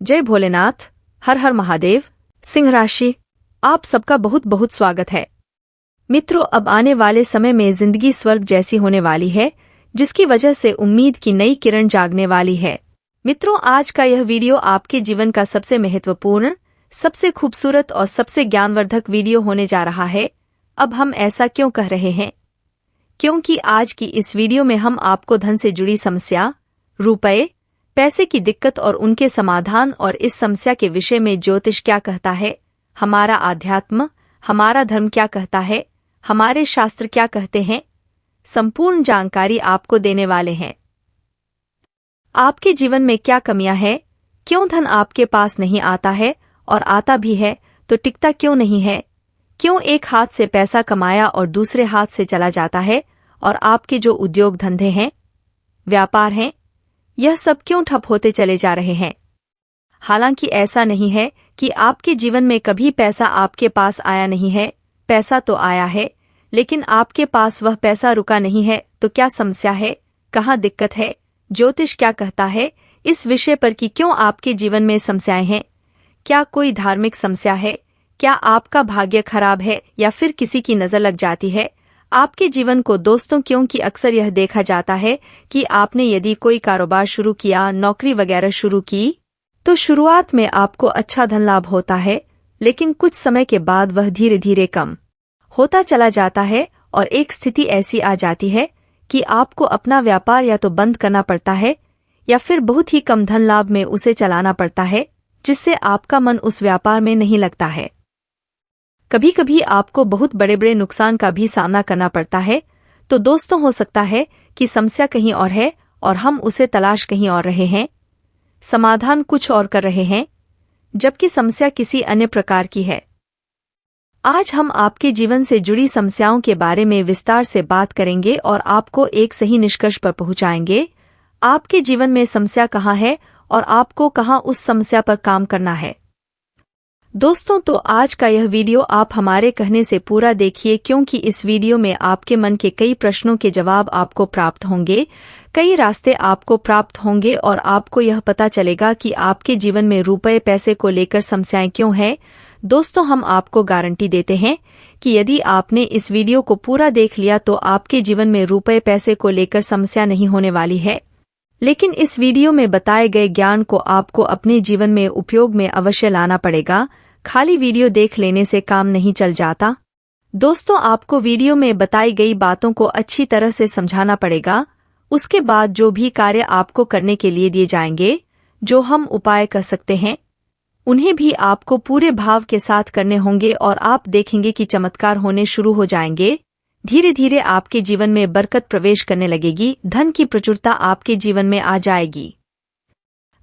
जय भोलेनाथ, हर हर महादेव। सिंह राशि, आप सबका बहुत बहुत स्वागत है। मित्रों, अब आने वाले समय में जिंदगी स्वर्ग जैसी होने वाली है, जिसकी वजह से उम्मीद की नई किरण जागने वाली है। मित्रों, आज का यह वीडियो आपके जीवन का सबसे महत्वपूर्ण, सबसे खूबसूरत और सबसे ज्ञानवर्धक वीडियो होने जा रहा है। अब हम ऐसा क्यों कह रहे हैं? क्योंकि आज की इस वीडियो में हम आपको धन से जुड़ी समस्या, रुपए, पैसे की दिक्कत और उनके समाधान और इस समस्या के विषय में ज्योतिष क्या कहता है, हमारा आध्यात्म, हमारा धर्म क्या कहता है, हमारे शास्त्र क्या कहते हैं, संपूर्ण जानकारी आपको देने वाले हैं। आपके जीवन में क्या कमियां हैं? क्यों धन आपके पास नहीं आता है और आता भी है तो टिकता क्यों नहीं है? क्यों एक हाथ से पैसा कमाया और दूसरे हाथ से चला जाता है? और आपके जो उद्योग धंधे हैं, व्यापार हैं, यह सब क्यों ठप होते चले जा रहे हैं? हालांकि ऐसा नहीं है कि आपके जीवन में कभी पैसा आपके पास आया नहीं है। पैसा तो आया है, लेकिन आपके पास वह पैसा रुका नहीं है। तो क्या समस्या है? कहाँ दिक्कत है? ज्योतिष क्या कहता है इस विषय पर कि क्यों आपके जीवन में समस्याएं हैं? क्या कोई धार्मिक समस्या है? क्या आपका भाग्य खराब है या फिर किसी की नजर लग जाती है आपके जीवन को? दोस्तों, क्योंकि अक्सर यह देखा जाता है कि आपने यदि कोई कारोबार शुरू किया, नौकरी वगैरह शुरू की, तो शुरुआत में आपको अच्छा धन लाभ होता है, लेकिन कुछ समय के बाद वह धीरे धीरे कम होता चला जाता है और एक स्थिति ऐसी आ जाती है कि आपको अपना व्यापार या तो बंद करना पड़ता है या फिर बहुत ही कम धन लाभ में उसे चलाना पड़ता है, जिससे आपका मन उस व्यापार में नहीं लगता है। कभी कभी आपको बहुत बड़े बड़े नुकसान का भी सामना करना पड़ता है। तो दोस्तों, हो सकता है कि समस्या कहीं और है और हम उसे तलाश कहीं और रहे हैं, समाधान कुछ और कर रहे हैं, जबकि समस्या किसी अन्य प्रकार की है। आज हम आपके जीवन से जुड़ी समस्याओं के बारे में विस्तार से बात करेंगे और आपको एक सही निष्कर्ष पर पहुंचाएंगे। आपके जीवन में समस्या कहाँ है और आपको कहाँ उस समस्या पर काम करना है। दोस्तों, तो आज का यह वीडियो आप हमारे कहने से पूरा देखिए, क्योंकि इस वीडियो में आपके मन के कई प्रश्नों के जवाब आपको प्राप्त होंगे, कई रास्ते आपको प्राप्त होंगे और आपको यह पता चलेगा कि आपके जीवन में रुपए पैसे को लेकर समस्याएं क्यों हैं। दोस्तों, हम आपको गारंटी देते हैं कि यदि आपने इस वीडियो को पूरा देख लिया तो आपके जीवन में रुपए पैसे को लेकर समस्या नहीं होने वाली है। लेकिन इस वीडियो में बताए गए ज्ञान को आपको अपने जीवन में उपयोग में अवश्य लाना पड़ेगा। खाली वीडियो देख लेने से काम नहीं चल जाता। दोस्तों, आपको वीडियो में बताई गई बातों को अच्छी तरह से समझाना पड़ेगा। उसके बाद जो भी कार्य आपको करने के लिए दिए जाएंगे, जो हम उपाय कर सकते हैं, उन्हें भी आपको पूरे भाव के साथ करने होंगे और आप देखेंगे कि चमत्कार होने शुरू हो जाएंगे। धीरे धीरे आपके जीवन में बरकत प्रवेश करने लगेगी, धन की प्रचुरता आपके जीवन में आ जाएगी।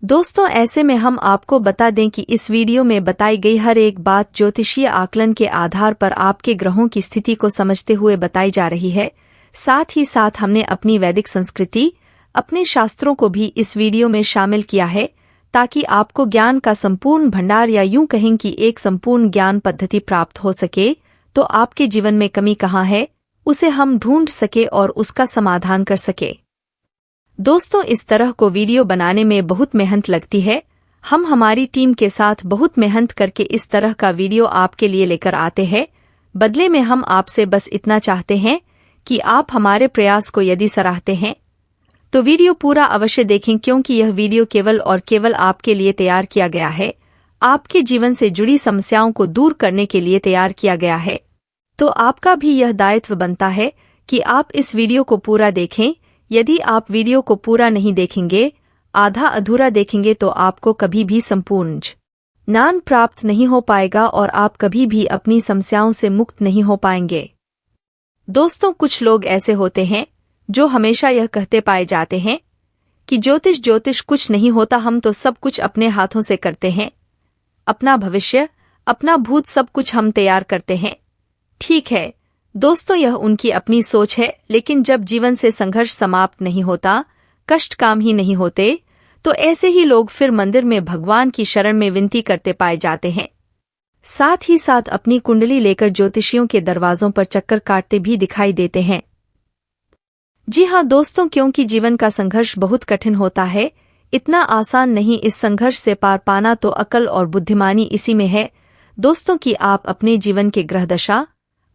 दोस्तों, ऐसे में हम आपको बता दें कि इस वीडियो में बताई गई हर एक बात ज्योतिषीय आकलन के आधार पर आपके ग्रहों की स्थिति को समझते हुए बताई जा रही है। साथ ही साथ हमने अपनी वैदिक संस्कृति, अपने शास्त्रों को भी इस वीडियो में शामिल किया है, ताकि आपको ज्ञान का संपूर्ण भंडार या यूं कहें कि एक संपूर्ण ज्ञान पद्धति प्राप्त हो सके। तो आपके जीवन में कमी कहाँ है, उसे हम ढूंढ सके और उसका समाधान कर सके। दोस्तों, इस तरह को वीडियो बनाने में बहुत मेहनत लगती है। हम हमारी टीम के साथ बहुत मेहनत करके इस तरह का वीडियो आपके लिए लेकर आते हैं। बदले में हम आपसे बस इतना चाहते हैं कि आप हमारे प्रयास को यदि सराहते हैं तो वीडियो पूरा अवश्य देखें, क्योंकि यह वीडियो केवल और केवल आपके लिए तैयार किया गया है। आपके जीवन से जुड़ी समस्याओं को दूर करने के लिए तैयार किया गया है। तो आपका भी यह दायित्व बनता है कि आप इस वीडियो को पूरा देखें। यदि आप वीडियो को पूरा नहीं देखेंगे, आधा अधूरा देखेंगे, तो आपको कभी भी संपूर्ण ज्ञान प्राप्त नहीं हो पाएगा और आप कभी भी अपनी समस्याओं से मुक्त नहीं हो पाएंगे। दोस्तों, कुछ लोग ऐसे होते हैं जो हमेशा यह कहते पाए जाते हैं कि ज्योतिष कुछ नहीं होता, हम तो सब कुछ अपने हाथों से करते हैं, अपना भविष्य, अपना भूत सब कुछ हम तैयार करते हैं। ठीक है दोस्तों, यह उनकी अपनी सोच है, लेकिन जब जीवन से संघर्ष समाप्त नहीं होता, कष्ट काम ही नहीं होते, तो ऐसे ही लोग फिर मंदिर में भगवान की शरण में विनती करते पाए जाते हैं। साथ ही साथ अपनी कुंडली लेकर ज्योतिषियों के दरवाजों पर चक्कर काटते भी दिखाई देते हैं। जी हाँ दोस्तों, क्योंकि जीवन का संघर्ष बहुत कठिन होता है, इतना आसान नहीं इस संघर्ष से पार पाना, तो अकल और बुद्धिमानी इसी में है दोस्तों कि आप अपने जीवन के ग्रह दशा,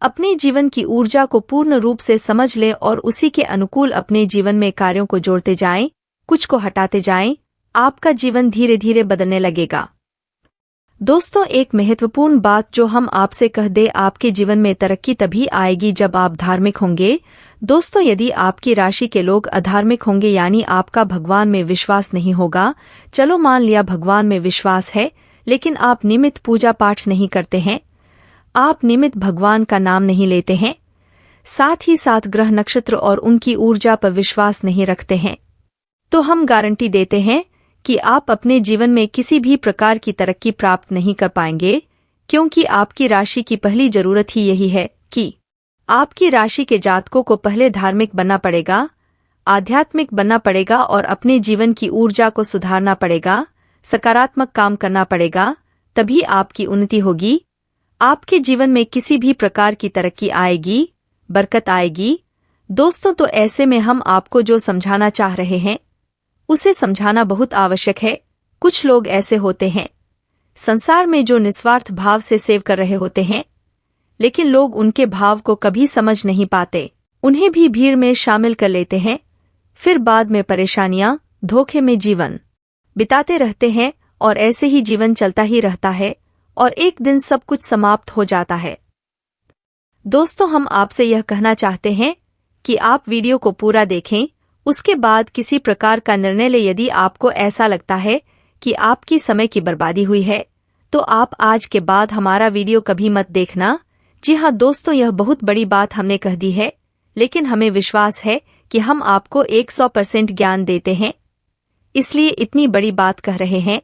अपने जीवन की ऊर्जा को पूर्ण रूप से समझ लें और उसी के अनुकूल अपने जीवन में कार्यों को जोड़ते जाएं, कुछ को हटाते जाएं। आपका जीवन धीरे धीरे बदलने लगेगा। दोस्तों, एक महत्वपूर्ण बात जो हम आपसे कह दें, आपके जीवन में तरक्की तभी आएगी जब आप धार्मिक होंगे। दोस्तों, यदि आपकी राशि के लोग अधार्मिक होंगे, यानी आपका भगवान में विश्वास नहीं होगा, चलो मान लिया भगवान में विश्वास है लेकिन आप नियमित पूजा पाठ नहीं करते हैं, आप नियमित भगवान का नाम नहीं लेते हैं, साथ ही साथ ग्रह नक्षत्र और उनकी ऊर्जा पर विश्वास नहीं रखते हैं, तो हम गारंटी देते हैं कि आप अपने जीवन में किसी भी प्रकार की तरक्की प्राप्त नहीं कर पाएंगे, क्योंकि आपकी राशि की पहली जरूरत ही यही है कि आपकी राशि के जातकों को पहले धार्मिक बनना पड़ेगा, आध्यात्मिक बनना पड़ेगा और अपने जीवन की ऊर्जा को सुधारना पड़ेगा, सकारात्मक काम करना पड़ेगा, तभी आपकी उन्नति होगी, आपके जीवन में किसी भी प्रकार की तरक्की आएगी, बरकत आएगी। दोस्तों, तो ऐसे में हम आपको जो समझाना चाह रहे हैं उसे समझाना बहुत आवश्यक है। कुछ लोग ऐसे होते हैं संसार में जो निस्वार्थ भाव से सेव कर रहे होते हैं, लेकिन लोग उनके भाव को कभी समझ नहीं पाते, उन्हें भी भीड़ में शामिल कर लेते हैं, फिर बाद में परेशानियां, धोखे में जीवन बिताते रहते हैं और ऐसे ही जीवन चलता ही रहता है और एक दिन सब कुछ समाप्त हो जाता है। दोस्तों, हम आपसे यह कहना चाहते हैं कि आप वीडियो को पूरा देखें, उसके बाद किसी प्रकार का निर्णय ले। यदि आपको ऐसा लगता है कि आपकी समय की बर्बादी हुई है, तो आप आज के बाद हमारा वीडियो कभी मत देखना। जी हाँ दोस्तों, यह बहुत बड़ी बात हमने कह दी है, लेकिन हमें विश्वास है कि हम आपको 100% ज्ञान देते हैं, इसलिए इतनी बड़ी बात कह रहे हैं।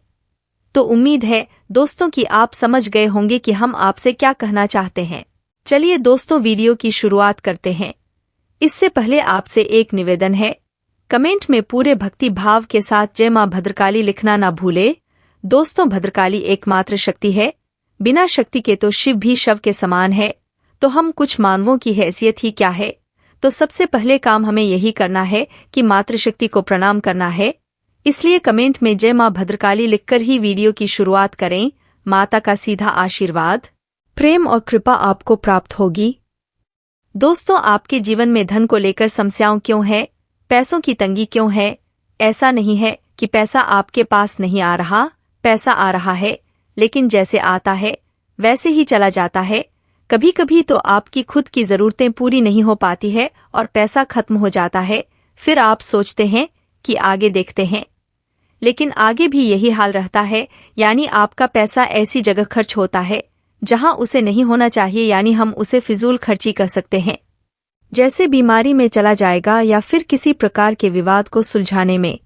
तो उम्मीद है दोस्तों कि आप समझ गए होंगे कि हम आपसे क्या कहना चाहते हैं। चलिए दोस्तों, वीडियो की शुरुआत करते हैं। इससे पहले आपसे एक निवेदन है, कमेंट में पूरे भक्ति भाव के साथ जय मां भद्रकाली लिखना ना भूले। दोस्तों, भद्रकाली एकमात्र शक्ति है, बिना शक्ति के तो शिव भी शव के समान है, तो हम कुछ मानवों की हैसियत ही क्या है। तो सबसे पहले काम हमें यही करना है कि मातृशक्ति को प्रणाम करना है, इसलिए कमेंट में जय मां भद्रकाली लिखकर ही वीडियो की शुरुआत करें। माता का सीधा आशीर्वाद, प्रेम और कृपा आपको प्राप्त होगी। दोस्तों, आपके जीवन में धन को लेकर समस्याओं क्यों है, पैसों की तंगी क्यों है? ऐसा नहीं है कि पैसा आपके पास नहीं आ रहा, पैसा आ रहा है, लेकिन जैसे आता है वैसे ही चला जाता है। कभी कभी तो आपकी खुद की जरूरतें पूरी नहीं हो पाती है और पैसा खत्म हो जाता है, फिर आप सोचते हैं कि आगे देखते हैं, लेकिन आगे भी यही हाल रहता है, यानी आपका पैसा ऐसी जगह खर्च होता है जहां उसे नहीं होना चाहिए, यानी हम उसे फिजूल खर्ची कर सकते हैं, जैसे बीमारी में चला जाएगा या फिर किसी प्रकार के विवाद को सुलझाने में,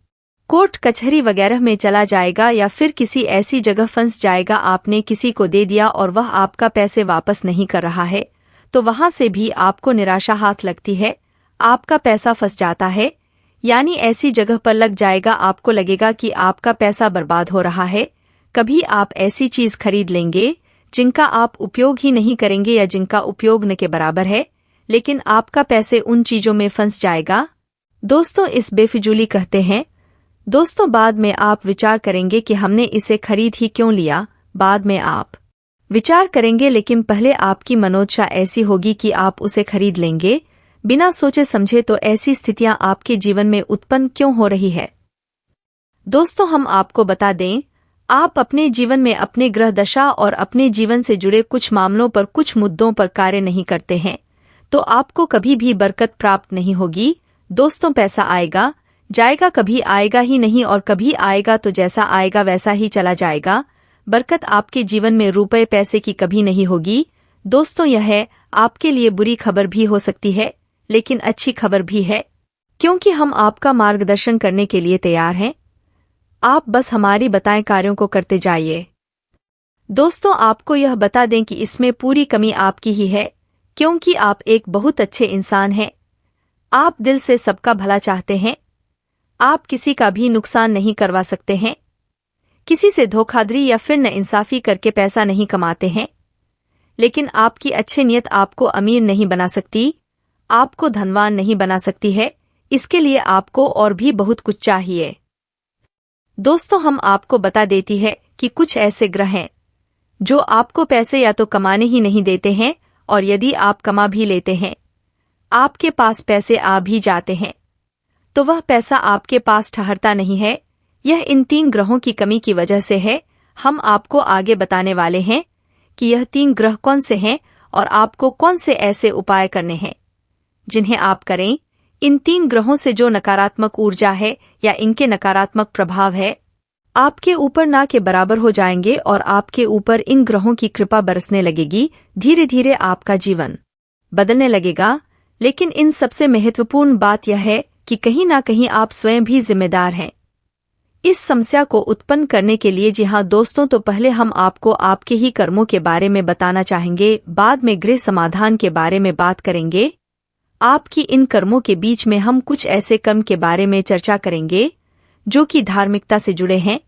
कोर्ट कचहरी वगैरह में चला जाएगा या फिर किसी ऐसी जगह फंस जाएगा। आपने किसी को दे दिया और वह आपका पैसे वापस नहीं कर रहा है, तो वहां से भी आपको निराशा हाथ लगती है, आपका पैसा फंस जाता है, यानी ऐसी जगह पर लग जाएगा, आपको लगेगा कि आपका पैसा बर्बाद हो रहा है। कभी आप ऐसी चीज खरीद लेंगे जिनका आप उपयोग ही नहीं करेंगे या जिनका उपयोग न के बराबर है, लेकिन आपका पैसे उन चीजों में फंस जाएगा। दोस्तों, इस बेफिजूली कहते हैं। दोस्तों, बाद में आप विचार करेंगे कि हमने इसे खरीद ही क्यों लिया, बाद में आप विचार करेंगे, लेकिन पहले आपकी मनोदशा ऐसी होगी कि आप उसे खरीद लेंगे बिना सोचे समझे। तो ऐसी स्थितियां आपके जीवन में उत्पन्न क्यों हो रही है? दोस्तों, हम आपको बता दें, आप अपने जीवन में अपने ग्रह दशा और अपने जीवन से जुड़े कुछ मामलों पर, कुछ मुद्दों पर कार्य नहीं करते हैं, तो आपको कभी भी बरकत प्राप्त नहीं होगी। दोस्तों, पैसा आएगा जाएगा, कभी आएगा ही नहीं, और कभी आएगा तो जैसा आएगा वैसा ही चला जाएगा। बरकत आपके जीवन में रुपए पैसे की कभी नहीं होगी। दोस्तों, यह है आपके लिए बुरी खबर भी हो सकती है, लेकिन अच्छी खबर भी है, क्योंकि हम आपका मार्गदर्शन करने के लिए तैयार हैं। आप बस हमारी बताए कार्यों को करते जाइए। दोस्तों, आपको यह बता दें कि इसमें पूरी कमी आपकी ही है, क्योंकि आप एक बहुत अच्छे इंसान हैं, आप दिल से सबका भला चाहते हैं, आप किसी का भी नुकसान नहीं करवा सकते हैं, किसी से धोखाधड़ी या फिर नाइंसाफी करके पैसा नहीं कमाते हैं, लेकिन आपकी अच्छी नीयत आपको अमीर नहीं बना सकती, आपको धनवान नहीं बना सकती है। इसके लिए आपको और भी बहुत कुछ चाहिए। दोस्तों, हम आपको बता देती है कि कुछ ऐसे ग्रह हैं जो आपको पैसे या तो कमाने ही नहीं देते हैं, और यदि आप कमा भी लेते हैं, आपके पास पैसे आ भी जाते हैं, तो वह पैसा आपके पास ठहरता नहीं है। यह इन 3 ग्रहों की कमी की वजह से है। हम आपको आगे बताने वाले हैं कि यह 3 ग्रह कौन से हैं और आपको कौन से ऐसे उपाय करने हैं जिन्हें आप करें। इन 3 ग्रहों से जो नकारात्मक ऊर्जा है या इनके नकारात्मक प्रभाव है, आपके ऊपर ना के बराबर हो जाएंगे और आपके ऊपर इन ग्रहों की कृपा बरसने लगेगी। धीरे धीरे आपका जीवन बदलने लगेगा। लेकिन इन सबसे महत्वपूर्ण बात यह है कि कहीं ना कहीं आप स्वयं भी जिम्मेदार हैं इस समस्या को उत्पन्न करने के लिए। जी हाँ दोस्तों, तो पहले हम आपको आपके ही कर्मों के बारे में बताना चाहेंगे, बाद में गृह समाधान के बारे में बात करेंगे। आपकी इन कर्मों के बीच में हम कुछ ऐसे कर्म के बारे में चर्चा करेंगे जो कि धार्मिकता से जुड़े हैं,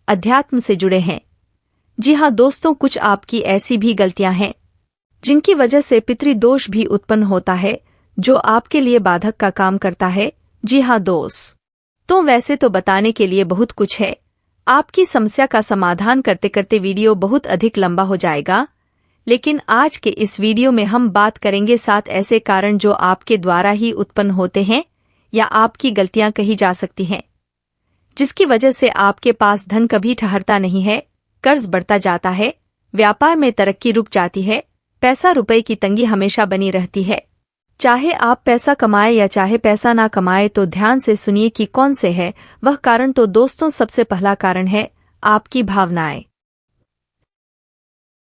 अध्यात्म से जुड़े हैं। जी हाँ दोस्तों, कुछ आपकी ऐसी भी गलतियां हैं जिनकी वजह से पितृदोष भी उत्पन्न होता है, जो आपके लिए बाधक का काम करता है। जी हाँ दोस्त, तो वैसे तो बताने के लिए बहुत कुछ है। आपकी समस्या का समाधान करते करते वीडियो बहुत अधिक लंबा हो जाएगा, लेकिन आज के इस वीडियो में हम बात करेंगे 7 ऐसे कारण जो आपके द्वारा ही उत्पन्न होते हैं या आपकी गलतियां कही जा सकती हैं, जिसकी वजह से आपके पास धन कभी ठहरता नहीं है, कर्ज बढ़ता जाता है, व्यापार में तरक्की रुक जाती है, पैसा रुपए की तंगी हमेशा बनी रहती है। चाहे आप पैसा कमाए या चाहे पैसा ना कमाए, तो ध्यान से सुनिए कि कौन से है वह कारण। तो दोस्तों, सबसे पहला कारण है आपकी भावनाएं।